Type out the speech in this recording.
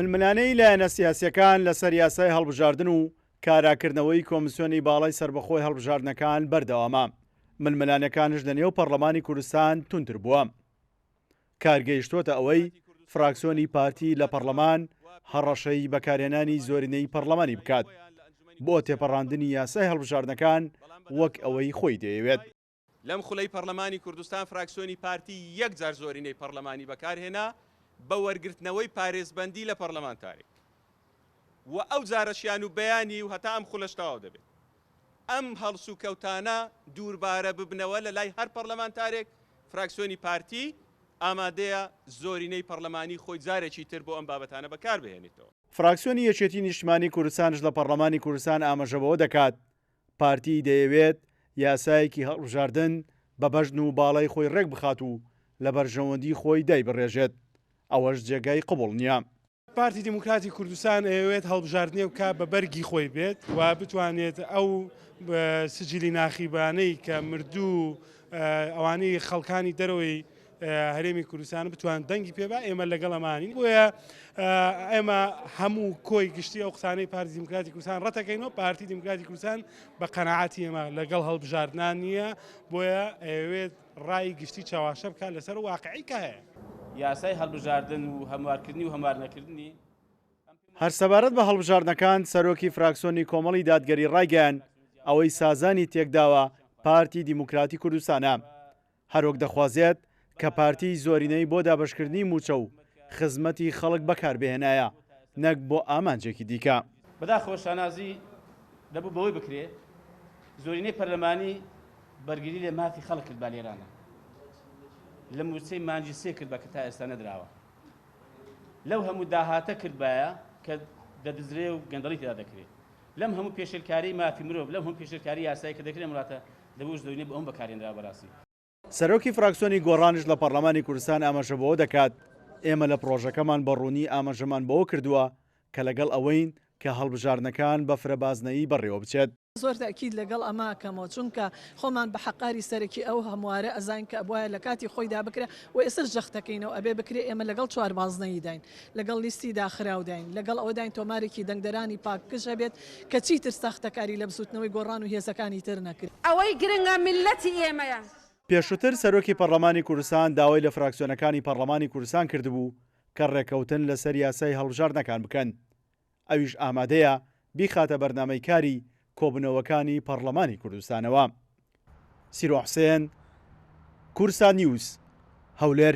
ململانەی لایەنە سیاسیەکان لەسەر یاسای هەڵبژاردن و کاراکردنەوەی کۆمیسیۆنی باڵای سربەخۆی هەڵبژاردنەکان بەردەوامە. ململانەکانش لە نێو پەرلەمانی کوردستان تونتر بووە. کارگەیشتووەتە ئەوەی فراکسیۆنی پارتی لە پەرلەمان هەڕەشەی بەکارهێنانی زۆرینەی پەرلەمانی بکات بۆ تێپەڕاندنی یاسای هەڵبژاردنەکان وەک ئەوەی خۆی دەیەوێت. لەم خولەی پەرلەمانی کوردستان فراکسیۆنی پارتی یەکجار زۆرینەی پەرلەمانی بەکارهێنا بە وەرگرتنەوەی پارێزبەندی لە پەرلەمانتارێک و ئەو جارەشیان و بەیانی و هەتا ئەم خولەش تەواو دەبێت. ئەم هەڵس و کەوتانە دووربارە ببنەوە لە لای هەر پەرلەمانتارێک فراکسیۆنی پارتی ئامادەیە زۆرینەی پەرلەمانی خۆی جارێکی تر بۆ ئەم بابەتانە بەکار بهێنێتەوە. فراکسیۆنی یەکێتی نیشتمانی کوردستانش لە پەرلەمانی کوردستان ئاماژەبەوە دەکات پارتی دەیەوێت یاسایەکی هەڵبژاردن بە بەژن و باڵای خۆی ڕێک بخات و لە بەرژەوەندی خۆی دایبڕێژێت. ئەوەش جێگای قبوڵ نییە. پارتی دیموکراتی کوردستان ئەوێت هەڵبژاردنێ بکە بە بەرگی خۆی بێت و بتوانێت ئەو سجلی ناخیبانەی کە مردوو ئەوانەی خەڵکانی دەرەوەی هەرێمی کوردستان بتوان دەنگی پێبا. ئێمە لەگەڵ ئەمانین بۆیە ئێمە هەموو کۆی گشتی ئەو قسانەی پارتی دیموکراتی کوردستان ڕەتەکەینەوە. پارتی دیموکراتی کوردستان بە قەنەعاتی ئێمە لەگەڵ هەڵبژاردنان نییە، بۆیە ئەوێت ڕای گشتی چاواشە بکات لەسەر واقعی کە هەیە. یاسای هەڵبژاردن و هەموارکردنی و هەموار نەکردنی هەرسەبارەت بە هەڵبژاردنەکان سەرۆکی فراکسیۆنی کۆمەڵی دادگەری ڕایگەیان ئەوەی سازانی تێکداوە پارتی دیموکراتی کوردستانە، هەروەک دەخوازێت کە پارتی زۆرینەی بۆ دابەشکردنی موچە و خزمەتی خەڵک بەکاربهێنایە نەک بۆ ئامانجێکی دیکە. بەداخەوە شانازی دەبوو بەوەی بکرێ زۆرینەی پەرلەمانی بەرگری لێ مافی خەڵک کرد با لێرانە لە موچەی مانجی سێ کرد بە کە تا ئێستا نەدراوە. لەو هەموو داهاتە کردبایە کە دەدزرێ و گەندەڵی تێدا دەکرێت. لەم هەموو پێشێلکاری مافی مرۆڤ لەم هەموو پێشێلکاری یاسایی کە دەکرێت وڵاتە دەبوو زۆرینەی بە ئەوم بەکارهێنرا بەڕاستی. سەرۆکی فراکسیۆنی گۆڕانش لە پەرلەمانی کوردستان ئاماژەبەوە دەکات ئێمە لە پرۆژەکەمان بەڕوونی ئاماژەمان بەوە کردووە کە لەگەڵ ئەوەین کە هەڵبژاردنەکان بە فرەبازنەیی بەڕێوە بچێت. زۆر تاکید لەگەڵ ئەماکەمەوە چونکە خۆمان بە حەقاری سەرەکی ئەو هەموارە ئەزان کە ئەبواە لە کاتی خۆیدا بکرێ و ئێستا ژەختەکەینەوە ئەبێ بکرێ ئێمە لەگەڵ چواربازنەی داین لەگەڵ لیستی داخراوداین لەگەڵ ئەوەداین تۆمارێکی دەنگدەرانی پاککش هەبێت کە چیتر ساختەکاری لە بسووتنەوەی گۆڕان و هێزەکانی تر نەکرد. ئەوەی گرنگە میلەتی ئێمەیە. پێشووتر سەرۆکی پەرلەمانی کوردستان داوای لە فراکسیۆنەکانی پەرلەمانی کوردستان کردبوو کە ڕێکەوتن لەسەر یاسای هەڵبژاردنەکان بکەن. ئەویش ئامادەیە بیخاتە بەرنامەی کاری کۆبنەوەکانی پەرلەمانی کوردستانەوە. سیرۆ حوسێن، کورسان نیوز، هەولێر.